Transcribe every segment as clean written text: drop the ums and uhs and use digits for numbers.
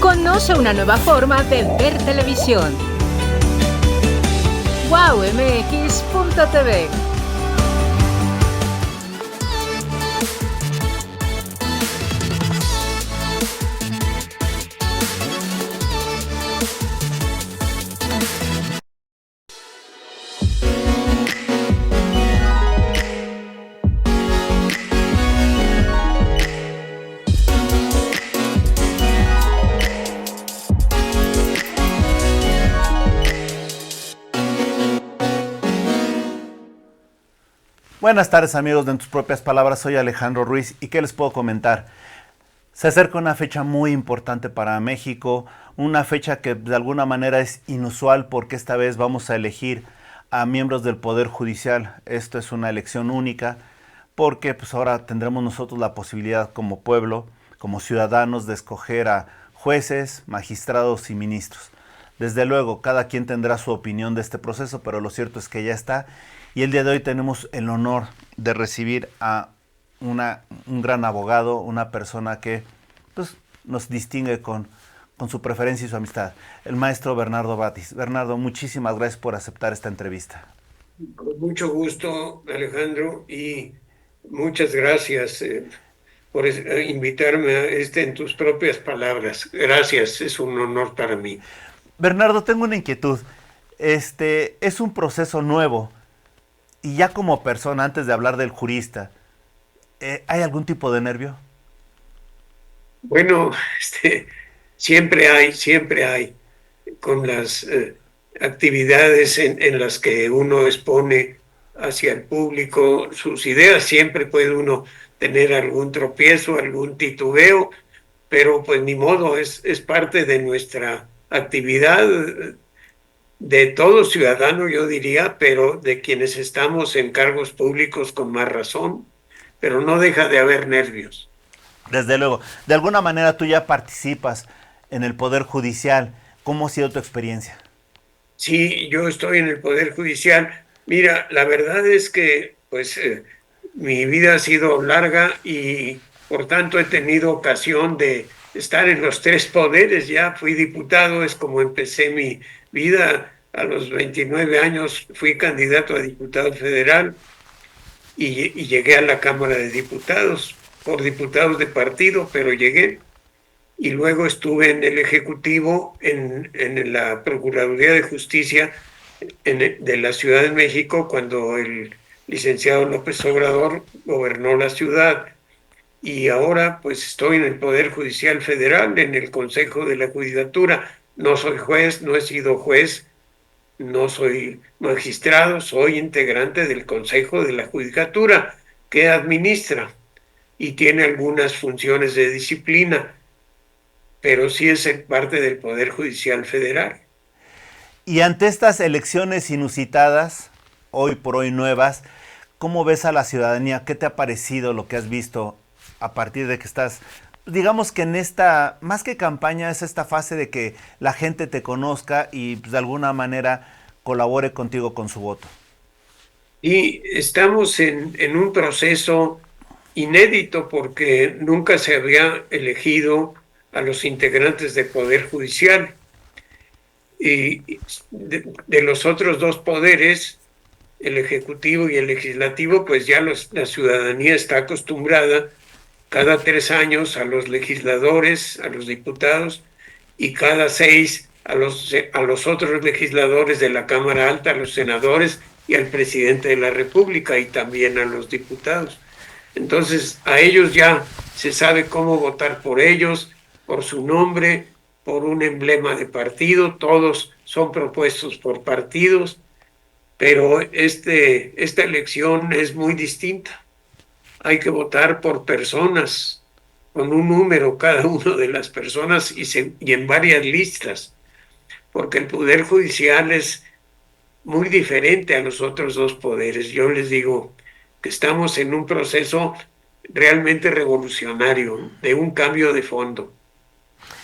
Conoce una nueva forma de ver televisión. wowmx.tv. Buenas tardes amigos de En Tus Propias Palabras, soy Alejandro Ruiz y ¿qué les puedo comentar? Se acerca una fecha muy importante para México, una fecha que de alguna manera es inusual porque esta vez vamos a elegir a miembros del Poder Judicial. Esto es una elección única porque pues ahora tendremos nosotros la posibilidad como pueblo, como ciudadanos de escoger a jueces, magistrados y ministros. Desde luego, cada quien tendrá su opinión de este proceso, pero lo cierto es que ya está. Y el día de hoy tenemos el honor de recibir a un gran abogado, una persona que pues, nos distingue con su preferencia y su amistad, el maestro Bernardo Batis. Bernardo, muchísimas gracias por aceptar esta entrevista. Con mucho gusto, Alejandro, y muchas gracias por invitarme a En Tus Propias Palabras. Gracias, es un honor para mí. Bernardo, tengo una inquietud. Es un proceso nuevo. Y ya como persona, antes de hablar del jurista, ¿hay algún tipo de nervio? Bueno, siempre hay, con las actividades en las que uno expone hacia el público sus ideas, siempre puede uno tener algún tropiezo, algún titubeo, pero pues ni modo, es parte de nuestra actividad de todo ciudadano, yo diría, pero de quienes estamos en cargos públicos con más razón, pero no deja de haber nervios. Desde luego. De alguna manera tú ya participas en el Poder Judicial. ¿Cómo ha sido tu experiencia? Sí, yo estoy en el Poder Judicial. Mira, la verdad es que pues mi vida ha sido larga y por tanto he tenido ocasión de estar en los tres poderes. Ya fui diputado, es como empecé mi vida. A los 29 años fui candidato a diputado federal y llegué a la Cámara de Diputados por diputados de partido, pero llegué. Y luego estuve en el Ejecutivo, en la Procuraduría de Justicia de la Ciudad de México, cuando el licenciado López Obrador gobernó la ciudad. Y ahora pues estoy en el Poder Judicial Federal, en el Consejo de la Judicatura. No soy juez, no he sido juez, no soy magistrado, soy integrante del Consejo de la Judicatura, que administra y tiene algunas funciones de disciplina, pero sí es parte del Poder Judicial Federal. Y ante estas elecciones inusitadas, hoy por hoy nuevas, ¿cómo ves a la ciudadanía? ¿Qué te ha parecido lo que has visto a partir de que estás, digamos que en esta, más que campaña, es esta fase de que la gente te conozca y pues, de alguna manera colabore contigo con su voto? Y estamos en un proceso inédito porque nunca se había elegido a los integrantes del Poder Judicial. Y de los otros dos poderes, el Ejecutivo y el Legislativo, pues ya la ciudadanía está acostumbrada cada 3 años a los legisladores, a los diputados, y cada 6 a los otros legisladores de la Cámara Alta, a los senadores y al presidente de la República y también a los diputados. Entonces, a ellos ya se sabe cómo votar por ellos, por su nombre, por un emblema de partido, todos son propuestos por partidos, pero esta elección es muy distinta. Hay que votar por personas, con un número cada uno de las personas y en varias listas, porque el Poder Judicial es muy diferente a los otros dos poderes. Yo les digo que estamos en un proceso realmente revolucionario, de un cambio de fondo.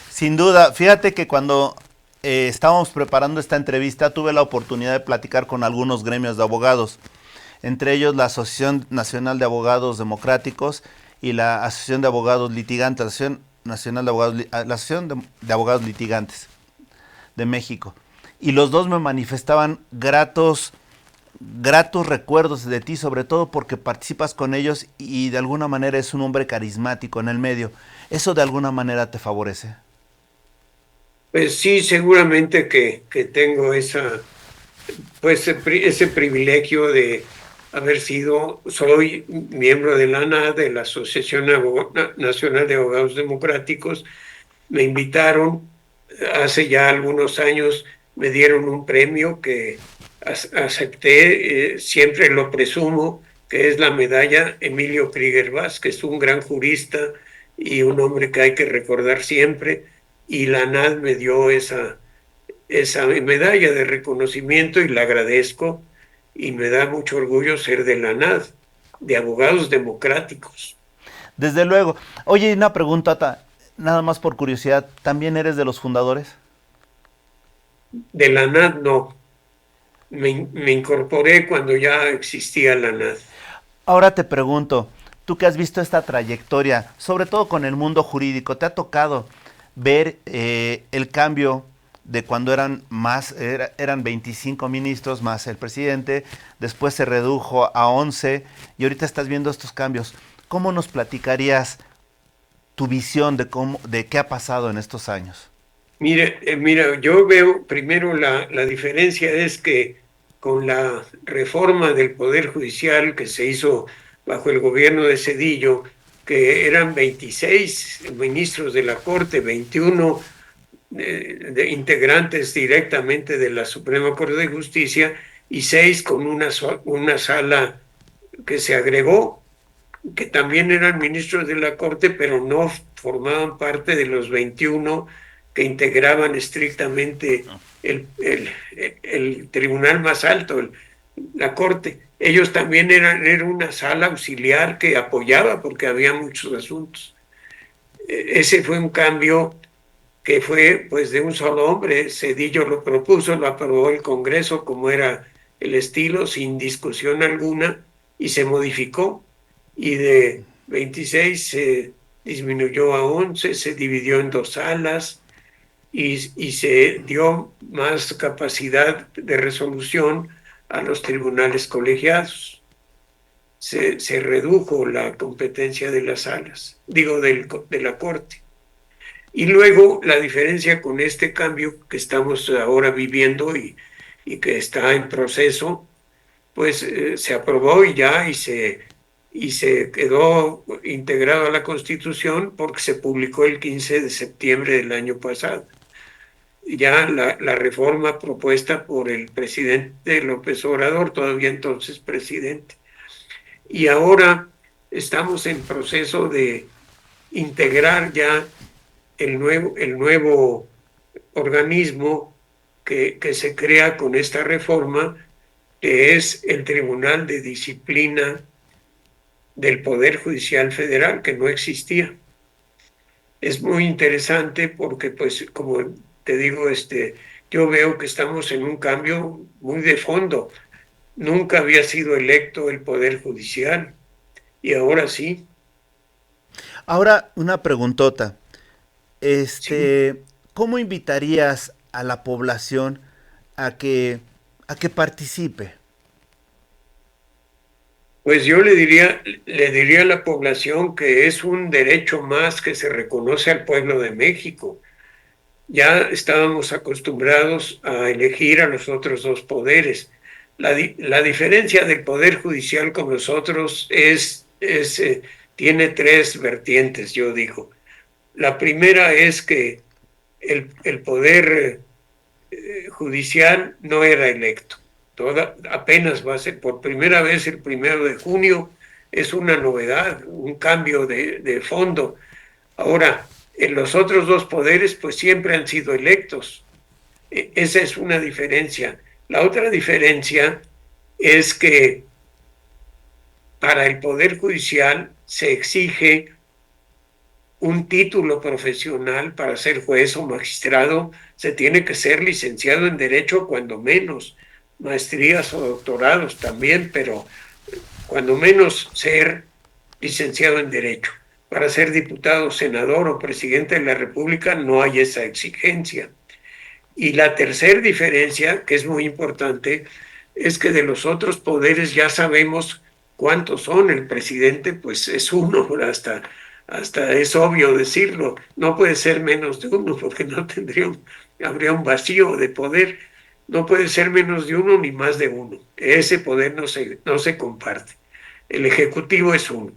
Sin duda, fíjate que cuando estábamos preparando esta entrevista tuve la oportunidad de platicar con algunos gremios de abogados, entre ellos la Asociación Nacional de Abogados Democráticos y la Asociación de Abogados Litigantes, la Asociación Nacional de Abogados, la Asociación de Abogados Litigantes de México. Y los dos me manifestaban gratos recuerdos de ti, sobre todo porque participas con ellos y de alguna manera es un hombre carismático en el medio. ¿Eso de alguna manera te favorece? Pues sí, seguramente que tengo ese privilegio de soy miembro de la ANAD, de la Asociación Nacional de Abogados Democráticos. Me invitaron hace ya algunos años, me dieron un premio que acepté, siempre lo presumo, que es la medalla Emilio Krieger Vázquez, un gran jurista y un hombre que hay que recordar siempre, y la ANAD me dio esa medalla de reconocimiento y la agradezco, y me da mucho orgullo ser de la ANAD, de Abogados Democráticos. Desde luego. Oye, una pregunta, nada más por curiosidad, ¿también eres de los fundadores? De la ANAD no. Me incorporé cuando ya existía la ANAD. Ahora te pregunto, tú que has visto esta trayectoria, sobre todo con el mundo jurídico, ¿te ha tocado ver el cambio de cuando eran 25 ministros más el presidente, después se redujo a 11 y ahorita estás viendo estos cambios? ¿Cómo nos platicarías tu visión de qué ha pasado en estos años? Mira, yo veo primero la diferencia es que con la reforma del Poder Judicial que se hizo bajo el gobierno de Zedillo, que eran 26 ministros de la Corte, 21 de integrantes directamente de la Suprema Corte de Justicia y 6 con una sala que se agregó, que también eran ministros de la Corte, pero no formaban parte de los 21 que integraban estrictamente el tribunal más alto, la Corte. Ellos también eran una sala auxiliar que apoyaba porque había muchos asuntos. Ese fue un cambio que fue pues de un solo hombre. Zedillo lo propuso, lo aprobó el Congreso como era el estilo, sin discusión alguna, y se modificó. Y de 26 se disminuyó a 11, se dividió en 2 salas y se dio más capacidad de resolución a los tribunales colegiados. Se redujo la competencia de las salas, de la Corte. Y luego la diferencia con este cambio que estamos ahora viviendo y que está en proceso, pues se aprobó y se quedó integrado a la Constitución porque se publicó el 15 de septiembre del año pasado. Ya la reforma propuesta por el presidente López Obrador, todavía entonces presidente. Y ahora estamos en proceso de integrar ya el nuevo organismo que se crea con esta reforma, que es el Tribunal de Disciplina del Poder Judicial Federal, que no existía. Es muy interesante porque, pues, como te digo, yo veo que estamos en un cambio muy de fondo. Nunca había sido electo el Poder Judicial y ahora sí. Ahora, una preguntota. Sí. ¿Cómo invitarías a la población a que participe? Pues yo le diría a la población que es un derecho más que se reconoce al pueblo de México. Ya estábamos acostumbrados a elegir a los otros 2 poderes. La diferencia del Poder Judicial con los otros tiene 3 vertientes, yo digo. La primera es que el Poder Judicial no era electo. Apenas va a ser por primera vez el 1 de junio, es una novedad, un cambio de fondo. Ahora, en los otros 2 poderes, pues siempre han sido electos. Esa es una diferencia. La otra diferencia es que para el Poder Judicial se exige un título profesional para ser juez o magistrado. Se tiene que ser licenciado en Derecho cuando menos, maestrías o doctorados también, pero cuando menos ser licenciado en Derecho. Para ser diputado, senador o presidente de la República no hay esa exigencia. Y la tercera diferencia, que es muy importante, es que de los otros poderes ya sabemos cuántos son. El presidente, pues es uno, hasta es obvio decirlo. No puede ser menos de uno, porque no habría un vacío de poder. No puede ser menos de uno ni más de uno. Ese poder no se comparte. El Ejecutivo es uno.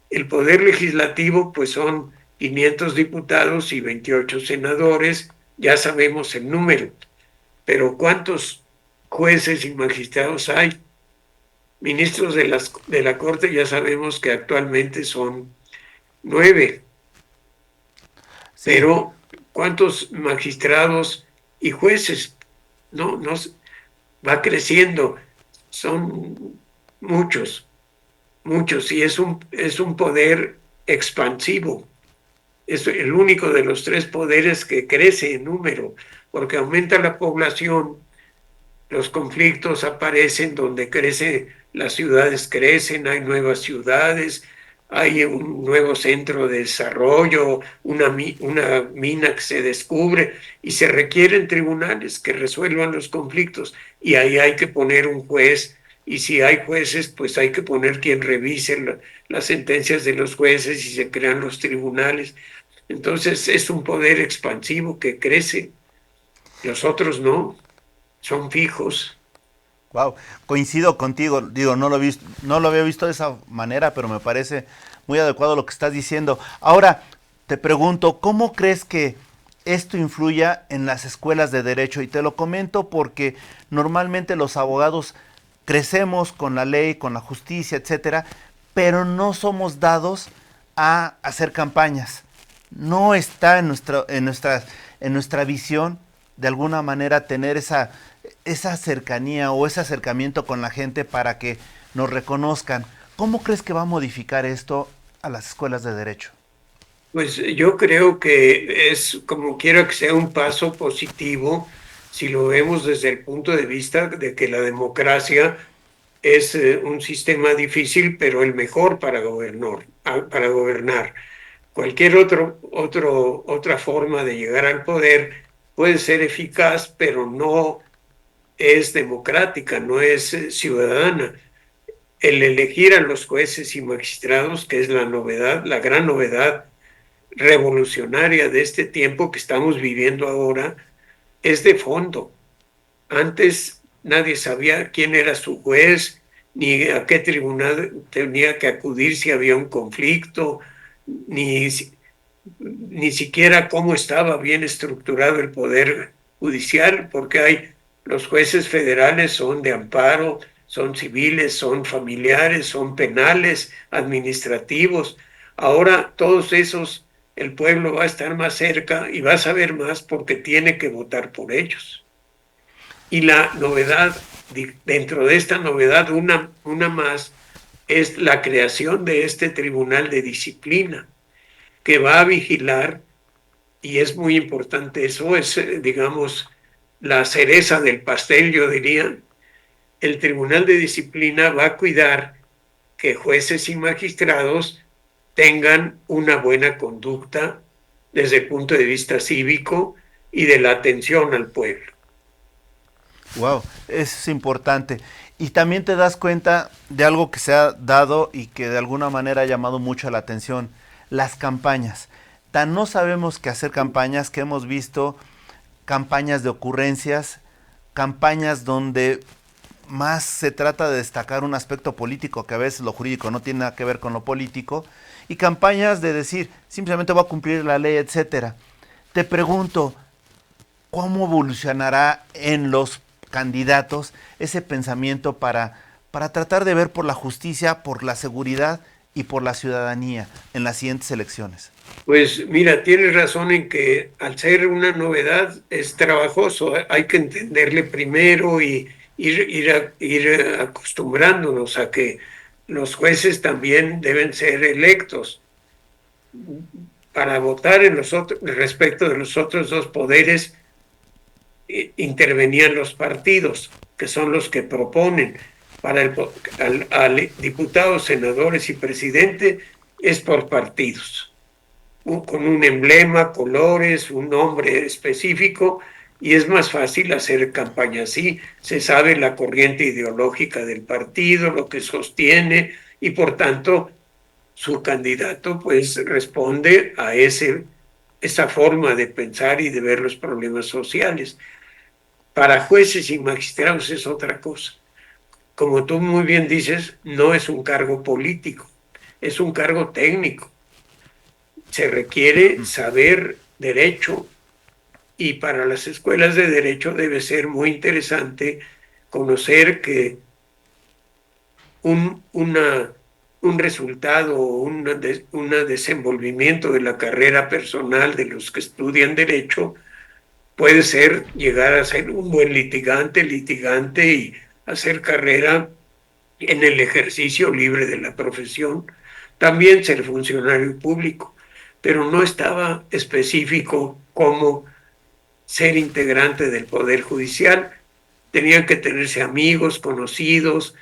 El Poder Legislativo, pues son 500 diputados y 28 senadores, ya sabemos el número, pero ¿cuántos jueces y magistrados hay? Ministros de la Corte ya sabemos que actualmente son 9, Sí, pero ¿cuántos magistrados y jueces? No va creciendo, son muchos, muchos, y es un poder expansivo. Es el único de los tres poderes que crece en número, porque aumenta la población, los conflictos aparecen donde crece, las ciudades crecen, hay nuevas ciudades, hay un nuevo centro de desarrollo, una mina que se descubre y se requieren tribunales que resuelvan los conflictos y ahí hay que poner un juez y si hay jueces, pues hay que poner quien revise las sentencias de los jueces y se crean los tribunales. Entonces es un poder expansivo que crece, los otros no, son fijos. wow, coincido contigo, digo, no lo había visto de esa manera, pero me parece muy adecuado lo que estás diciendo. Ahora, te pregunto, ¿cómo crees que esto influya en las escuelas de derecho? Y te lo comento porque normalmente los abogados crecemos con la ley, con la justicia, etcétera, pero no somos dados a hacer campañas. No está en nuestra visión de alguna manera tener esa cercanía o ese acercamiento con la gente para que nos reconozcan. ¿Cómo crees que va a modificar esto a las escuelas de derecho? Pues yo creo que es como quiera que sea un paso positivo si lo vemos desde el punto de vista de que la democracia es un sistema difícil, pero el mejor para para gobernar. Cualquier otra forma de llegar al poder puede ser eficaz, pero no es democrática, no es ciudadana. El elegir a los jueces y magistrados, que es la novedad, la gran novedad revolucionaria de este tiempo que estamos viviendo ahora, es de fondo. Antes nadie sabía quién era su juez, ni a qué tribunal tenía que acudir si había un conflicto, ni, ni siquiera cómo estaba bien estructurado el poder judicial, porque los jueces federales son de amparo, son civiles, son familiares, son penales, administrativos. Ahora todos esos, el pueblo va a estar más cerca y va a saber más porque tiene que votar por ellos. Y la novedad, dentro de esta novedad, una más, es la creación de este tribunal de disciplina que va a vigilar, y es muy importante eso, es, digamos, la cereza del pastel, yo diría. El tribunal de disciplina va a cuidar que jueces y magistrados tengan una buena conducta desde el punto de vista cívico y de la atención al pueblo. Wow, eso es importante. Y también te das cuenta de algo que se ha dado y que de alguna manera ha llamado mucho la atención, las campañas. Tan no sabemos qué hacer campañas que hemos visto campañas de ocurrencias, campañas donde más se trata de destacar un aspecto político que a veces lo jurídico no tiene nada que ver con lo político, y campañas de decir simplemente voy a cumplir la ley, etcétera. Te pregunto, ¿cómo evolucionará en los candidatos ese pensamiento para tratar de ver por la justicia, por la seguridad y por la ciudadanía en las siguientes elecciones? Pues mira, tienes razón en que al ser una novedad es trabajoso, hay que entenderle primero y ir acostumbrándonos a que los jueces también deben ser electos. Para votar respecto de los otros dos poderes, intervenían los partidos, que son los que proponen. Para al diputados, senadores y presidente es por partidos, con un emblema, colores, un nombre específico, y es más fácil hacer campaña así. Se sabe la corriente ideológica del partido, lo que sostiene, y por tanto su candidato pues responde a esa forma de pensar y de ver los problemas sociales. Para jueces y magistrados es otra cosa. Como tú muy bien dices, no es un cargo político, es un cargo técnico. Se requiere saber derecho, y para las escuelas de derecho debe ser muy interesante conocer que un resultado o un desenvolvimiento de la carrera personal de los que estudian derecho puede ser llegar a ser un buen litigante y hacer carrera en el ejercicio libre de la profesión, también ser funcionario público, pero no estaba específico cómo ser integrante del Poder Judicial. Tenían que tenerse amigos, conocidos,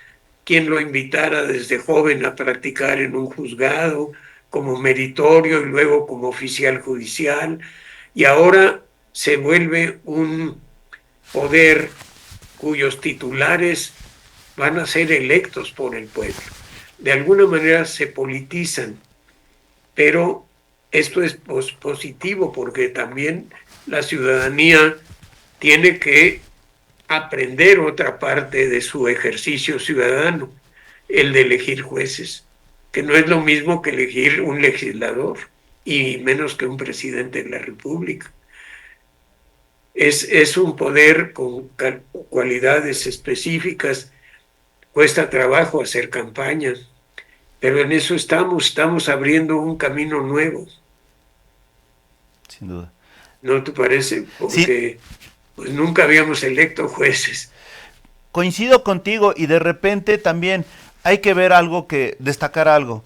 quien lo invitara desde joven a practicar en un juzgado como meritorio y luego como oficial judicial, y ahora se vuelve un poder cuyos titulares van a ser electos por el pueblo. De alguna manera se politizan, pero esto es positivo porque también la ciudadanía tiene que aprender otra parte de su ejercicio ciudadano, el de elegir jueces, que no es lo mismo que elegir un legislador y menos que un presidente de la República. Es un poder con cualidades específicas. Cuesta trabajo hacer campaña, pero en eso estamos abriendo un camino nuevo. Sin duda. ¿No te parece? Porque Sí, pues nunca habíamos electo jueces. coincido contigo y de repente también hay que ver algo, destacar algo.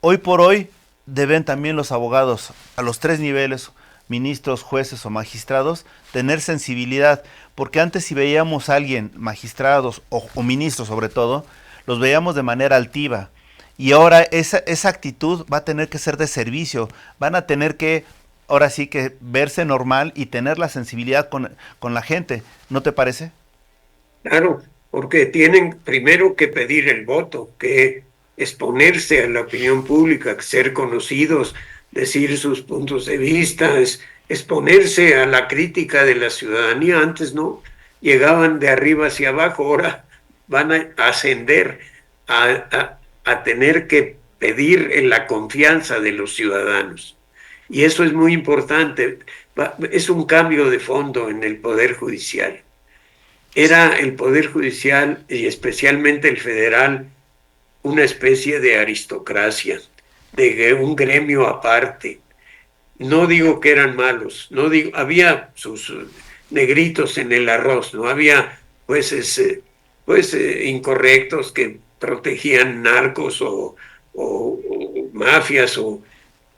Hoy por hoy deben también los abogados a los 3 niveles, ministros, jueces o magistrados, tener sensibilidad, porque antes si veíamos a alguien, magistrados o ministros sobre todo, los veíamos de manera altiva, y ahora esa actitud va a tener que ser de servicio, van a tener que, ahora sí que verse normal y tener la sensibilidad con la gente, ¿no te parece? Claro, porque tienen primero que pedir el voto, que exponerse a la opinión pública, ser conocidos, decir sus puntos de vista, exponerse a la crítica de la ciudadanía. Antes no, llegaban de arriba hacia abajo, ahora van a ascender a tener que pedir en la confianza de los ciudadanos. Y eso es muy importante, es un cambio de fondo en el Poder Judicial. Era el Poder Judicial, y especialmente el federal, una especie de aristocracia, de un gremio aparte. No digo que eran malos, no digo, había sus negritos en el arroz, no había jueces incorrectos que protegían narcos o mafias o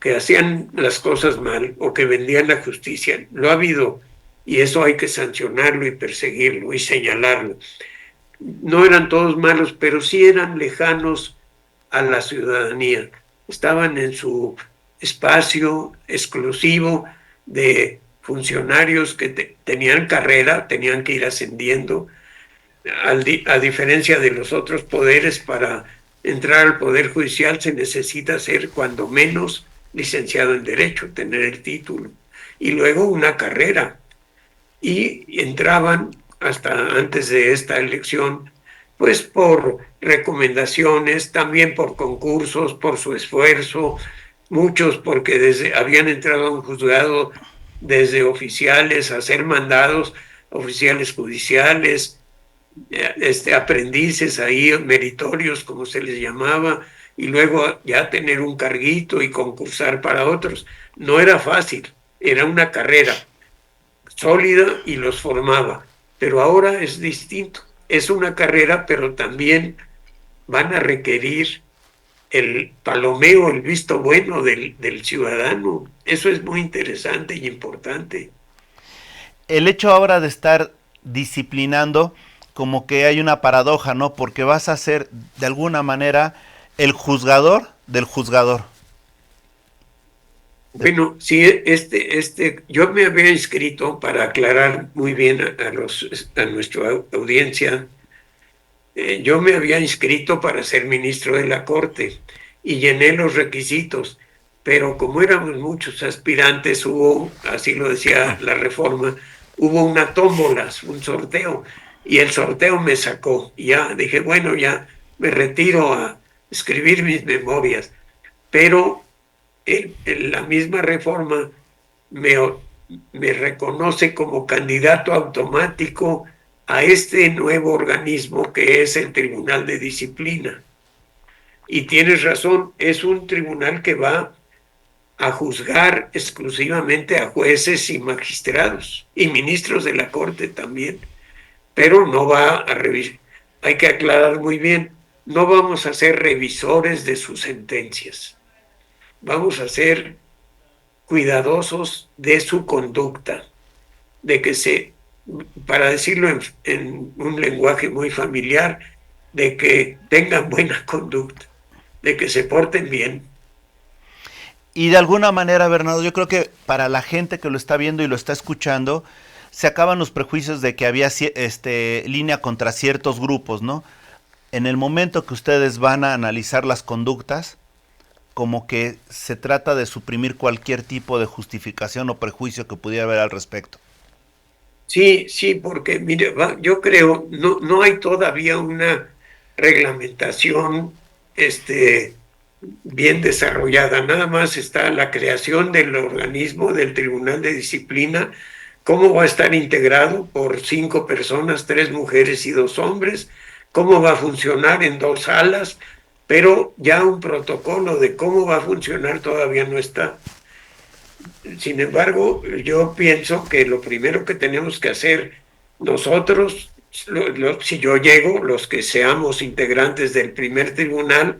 que hacían las cosas mal o que vendían la justicia. Lo ha habido, y eso hay que sancionarlo y perseguirlo y señalarlo. No eran todos malos, pero sí eran lejanos a la ciudadanía. Estaban en su espacio exclusivo de funcionarios que tenían carrera, tenían que ir ascendiendo, a diferencia de los otros poderes. Para entrar al Poder Judicial se necesita ser cuando menos licenciado en Derecho, tener el título, y luego una carrera. Y entraban hasta antes de esta elección, pues por recomendaciones, también por concursos, por su esfuerzo, muchos porque habían entrado a un juzgado desde oficiales a ser mandados, oficiales judiciales, aprendices ahí, meritorios, como se les llamaba, y luego ya tener un carguito y concursar para otros. No era fácil, era una carrera sólida y los formaba, pero ahora es distinto. Es una carrera, pero también van a requerir el palomeo, el visto bueno del ciudadano. Eso es muy interesante y importante. El hecho ahora de estar disciplinando, como que hay una paradoja, ¿no? Porque vas a ser de alguna manera el juzgador del juzgador? Bueno, sí, yo me había inscrito para aclarar muy bien a nuestra audiencia. Yo me había inscrito para ser ministro de la Corte y llené los requisitos, pero como éramos muchos aspirantes, hubo, así lo decía la reforma, hubo una tómbola, un sorteo, y el sorteo me sacó. Y ya dije, bueno, ya me retiro a escribir mis memorias, pero la misma reforma me, me reconoce como candidato automático a este nuevo organismo que es el Tribunal de Disciplina. Y tienes razón, es un tribunal que va a juzgar exclusivamente a jueces y magistrados y ministros de la Corte también, pero no va a revisar. Hay que aclarar muy bien, no vamos a ser revisores de sus sentencias, vamos a ser cuidadosos de su conducta, de que para decirlo en un lenguaje muy familiar, de que tengan buena conducta, de que se porten bien. Y de alguna manera, Bernardo, yo creo que para la gente que lo está viendo y lo está escuchando, se acaban los prejuicios de que había línea contra ciertos grupos, ¿no? En el momento que ustedes van a analizar las conductas, como que se trata de suprimir cualquier tipo de justificación o prejuicio que pudiera haber al respecto. Sí, sí, porque mire, yo creo, no hay todavía una reglamentación bien desarrollada, nada más está la creación del organismo del Tribunal de Disciplina, cómo va a estar integrado por 5 personas, 3 mujeres y 2 hombres, cómo va a funcionar en 2 salas, pero ya un protocolo de cómo va a funcionar todavía no está. Sin embargo, yo pienso que lo primero que tenemos que hacer nosotros, si yo llego, los que seamos integrantes del primer tribunal,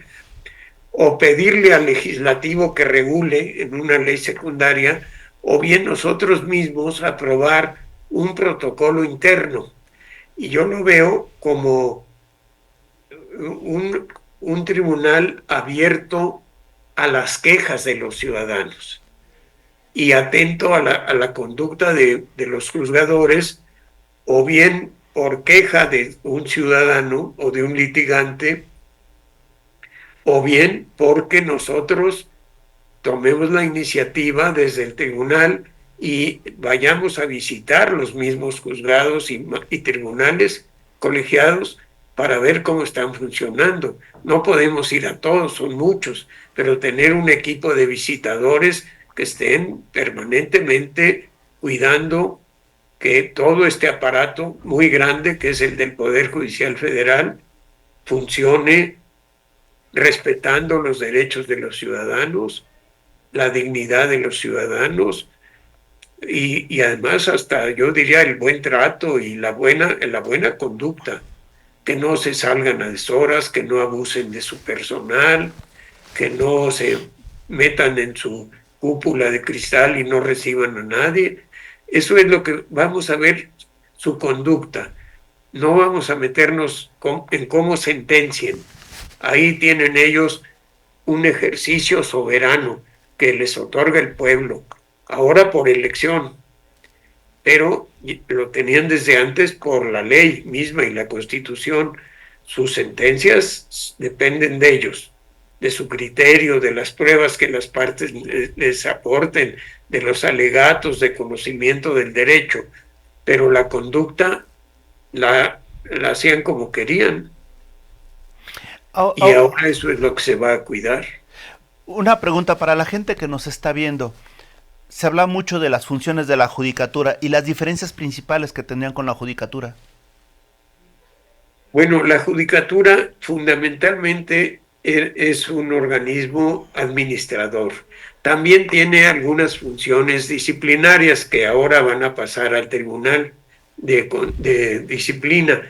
o pedirle al legislativo que regule en una ley secundaria, o bien nosotros mismos aprobar un protocolo interno. Y yo lo veo como un tribunal abierto a las quejas de los ciudadanos y atento a la conducta de los juzgadores, o bien por queja de un ciudadano o de un litigante, o bien porque nosotros tomemos la iniciativa desde el tribunal y vayamos a visitar los mismos juzgados y tribunales colegiados para ver cómo están funcionando. No podemos ir a todos, son muchos, pero tener un equipo de visitadores que estén permanentemente cuidando que todo este aparato muy grande, que es el del Poder Judicial Federal, funcione respetando los derechos de los ciudadanos, la dignidad de los ciudadanos y además hasta yo diría el buen trato y la buena conducta, que no se salgan a deshoras, que no abusen de su personal, que no se metan en su cúpula de cristal y no reciban a nadie. Eso es lo que vamos a ver, su conducta. No vamos a meternos en cómo sentencien. Ahí tienen ellos un ejercicio soberano que les otorga el pueblo, ahora por elección, pero lo tenían desde antes por la ley misma y la Constitución. Sus sentencias dependen de ellos, de su criterio, de las pruebas que las partes les aporten, de los alegatos de conocimiento del derecho, pero la conducta la hacían como querían. Y ahora eso es lo que se va a cuidar. Una pregunta para la gente que nos está viendo. Se habla mucho de las funciones de la judicatura y las diferencias principales que tendrían con la judicatura. Bueno, la judicatura fundamentalmente es un organismo administrador. También tiene algunas funciones disciplinarias que ahora van a pasar al Tribunal de Disciplina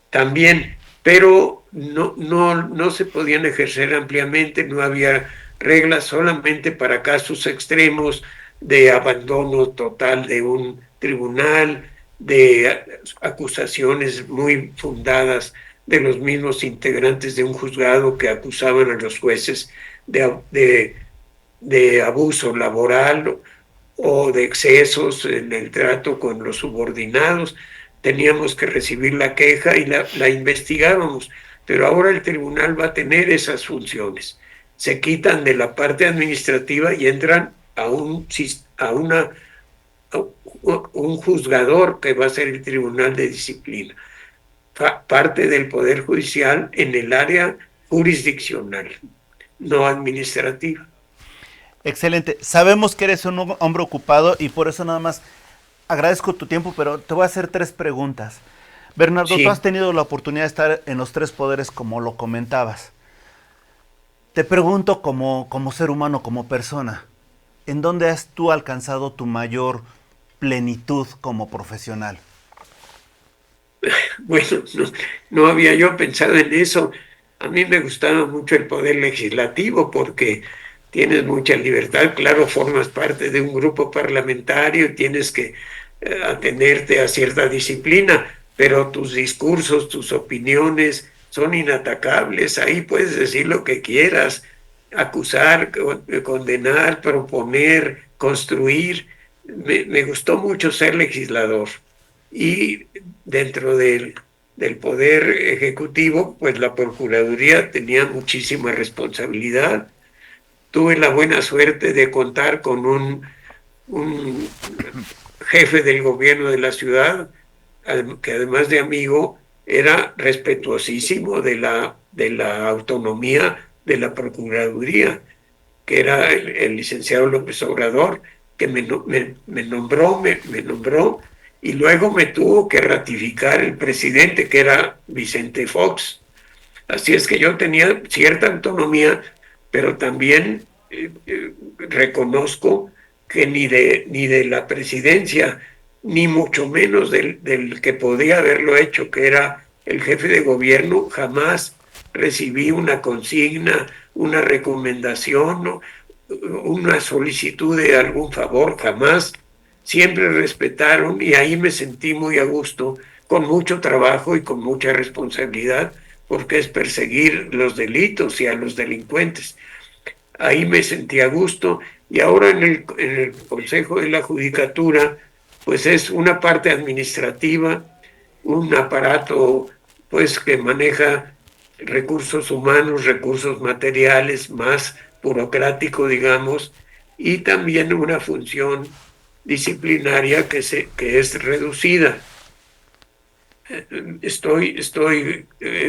también, pero no se podían ejercer ampliamente, no había reglas, solamente para casos extremos de abandono total de un tribunal, de acusaciones muy fundadas de los mismos integrantes de un juzgado que acusaban a los jueces de abuso laboral o de excesos en el trato con los subordinados. Teníamos que recibir la queja y la investigábamos, pero ahora el tribunal va a tener esas funciones. Se quitan de la parte administrativa y entran a un juzgador que va a ser el Tribunal de Disciplina, parte del Poder Judicial en el área jurisdiccional, no administrativa. Excelente. Sabemos que eres un hombre ocupado y por eso nada más agradezco tu tiempo, pero te voy a hacer 3 preguntas. Bernardo, Sí. tú has tenido la oportunidad de estar en los 3 poderes como lo comentabas. Te pregunto como ser humano, como persona, ¿en dónde has tú alcanzado tu mayor plenitud como profesional? Bueno, no había yo pensado en eso. A mí me gustaba mucho el poder legislativo porque tienes mucha libertad. Claro, formas parte de un grupo parlamentario, tienes que atenerte a cierta disciplina, pero tus discursos, tus opiniones son inatacables. Ahí puedes decir lo que quieras, acusar, condenar, proponer, construir. Me gustó mucho ser legislador. Y dentro del Poder Ejecutivo, pues la Procuraduría tenía muchísima responsabilidad. Tuve la buena suerte de contar con un jefe del gobierno de la ciudad, que además de amigo, era respetuosísimo de la autonomía de la Procuraduría, que era el licenciado López Obrador, que me nombró, y luego me tuvo que ratificar el presidente, que era Vicente Fox. Así es que yo tenía cierta autonomía, pero también reconozco que ni de la presidencia, ni mucho menos del que podía haberlo hecho, que era el jefe de gobierno, jamás recibí una consigna, una recomendación, ¿no?, una solicitud de algún favor, jamás. Siempre respetaron y ahí me sentí muy a gusto, con mucho trabajo y con mucha responsabilidad, porque es perseguir los delitos y a los delincuentes. Ahí me sentí a gusto y ahora en el Consejo de la Judicatura, pues es una parte administrativa, un aparato pues que maneja recursos humanos, recursos materiales, más burocrático, digamos, y también una función disciplinaria que es reducida. Estoy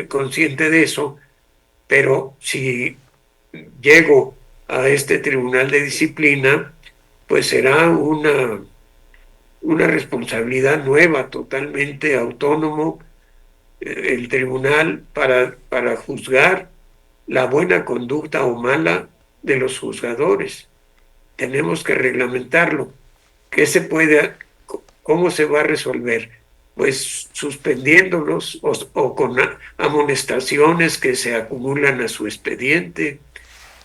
consciente de eso, pero si llego a este tribunal de disciplina, pues será una responsabilidad nueva, totalmente autónomo, el tribunal para juzgar la buena conducta o mala de los juzgadores. Tenemos que reglamentarlo. ¿Qué se puede, cómo se va a resolver? Pues suspendiéndolos o con amonestaciones que se acumulan a su expediente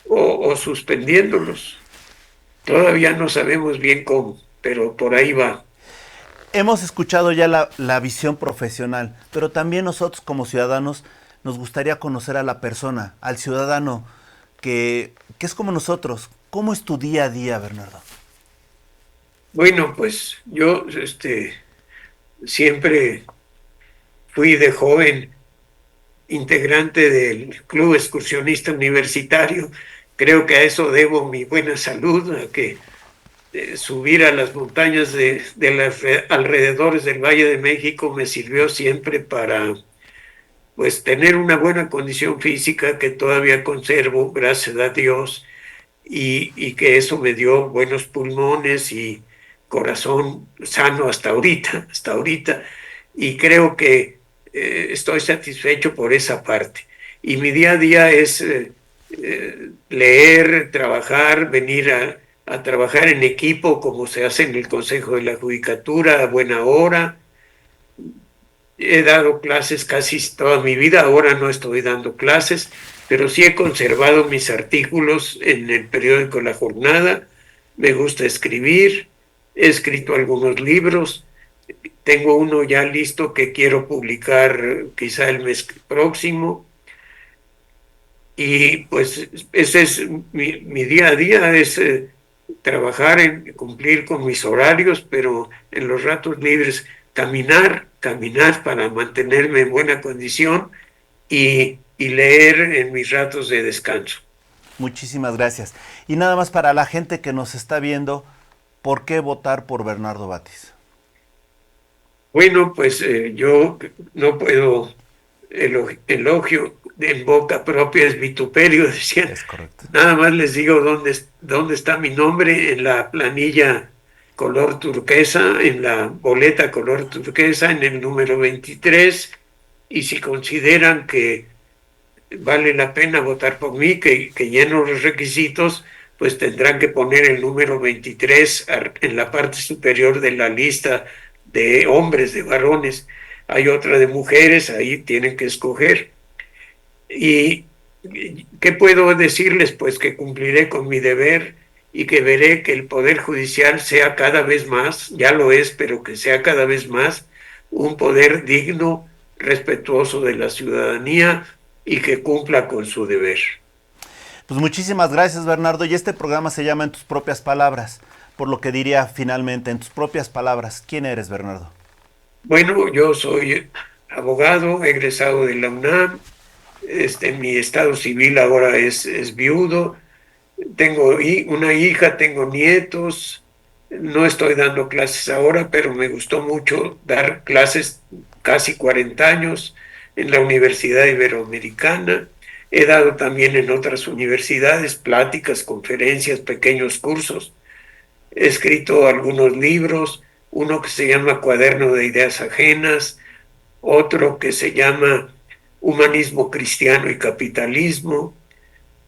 o suspendiéndolos. Todavía no sabemos bien cómo, pero por ahí va. Hemos escuchado ya la visión profesional, pero también nosotros como ciudadanos nos gustaría conocer a la persona, al ciudadano que es como nosotros. ¿Cómo es tu día a día, Bernardo? Bueno, pues yo siempre fui de joven integrante del Club Excursionista Universitario. Creo que a eso debo mi buena salud, a que subir a las montañas de los alrededores del Valle de México me sirvió siempre para pues tener una buena condición física que todavía conservo, gracias a Dios, y que eso me dio buenos pulmones y corazón sano hasta ahorita, y creo que estoy satisfecho por esa parte. Y mi día a día es leer, trabajar, venir a trabajar en equipo como se hace en el Consejo de la Judicatura a buena hora. He dado clases casi toda mi vida, ahora no estoy dando clases, pero sí he conservado mis artículos en el periódico La Jornada. Me gusta escribir, he escrito algunos libros, tengo uno ya listo que quiero publicar quizá el mes próximo. Y pues ese es mi día a día, es trabajar en cumplir con mis horarios, pero en los ratos libres caminar para mantenerme en buena condición y leer en mis ratos de descanso. Muchísimas gracias. Y nada más para la gente que nos está viendo, ¿por qué votar por Bernardo Batis? Bueno, pues yo no puedo elogio en boca propia es vituperio, decían. Es correcto. Nada más les digo dónde está mi nombre en la planilla color turquesa, en la boleta color turquesa, en el número 23, y si consideran que vale la pena votar por mí, que lleno los requisitos, pues tendrán que poner el número 23 en la parte superior de la lista de hombres, de varones. Hay otra de mujeres, ahí tienen que escoger. ¿Y qué puedo decirles? Pues que cumpliré con mi deber y que veré que el Poder Judicial sea cada vez más, ya lo es, pero que sea cada vez más un poder digno, respetuoso de la ciudadanía y que cumpla con su deber. Pues muchísimas gracias, Bernardo. Y este programa se llama En tus propias palabras, por lo que diría finalmente, en tus propias palabras, ¿quién eres, Bernardo? Bueno, yo soy abogado, egresado de la UNAM, mi estado civil ahora es viudo, tengo una hija, tengo nietos, no estoy dando clases ahora, pero me gustó mucho dar clases casi 40 años en la Universidad Iberoamericana. He dado también en otras universidades pláticas, conferencias, pequeños cursos. He escrito algunos libros, uno que se llama Cuaderno de Ideas Ajenas, otro que se llama Humanismo Cristiano y Capitalismo,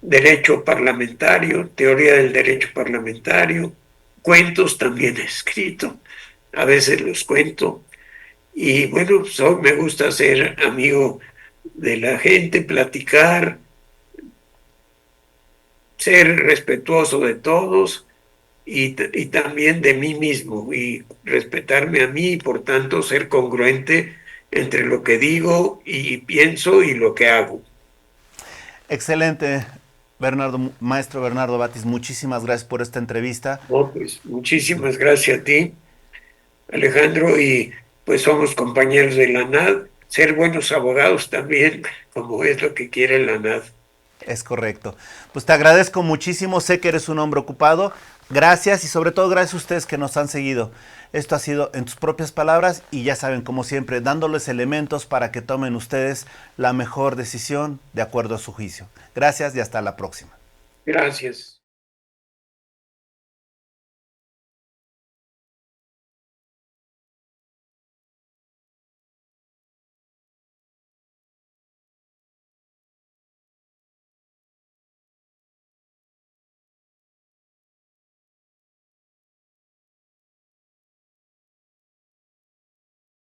Derecho Parlamentario, Teoría del Derecho Parlamentario, cuentos también he escrito, a veces los cuento. Y bueno, me gusta ser amigo de la gente, platicar, ser respetuoso de todos y también de mí mismo y respetarme a mí y por tanto ser congruente entre lo que digo y pienso y lo que hago. Excelente, Bernardo, maestro Bernardo Batis, muchísimas gracias por esta entrevista. No, pues muchísimas gracias a ti, Alejandro, y pues somos compañeros de la NAD, ser buenos abogados también, como es lo que quiere la NAD. Es correcto. Pues te agradezco muchísimo, sé que eres un hombre ocupado. Gracias y sobre todo gracias a ustedes que nos han seguido. Esto ha sido En tus propias palabras y ya saben, como siempre, dándoles elementos para que tomen ustedes la mejor decisión de acuerdo a su juicio. Gracias y hasta la próxima. Gracias.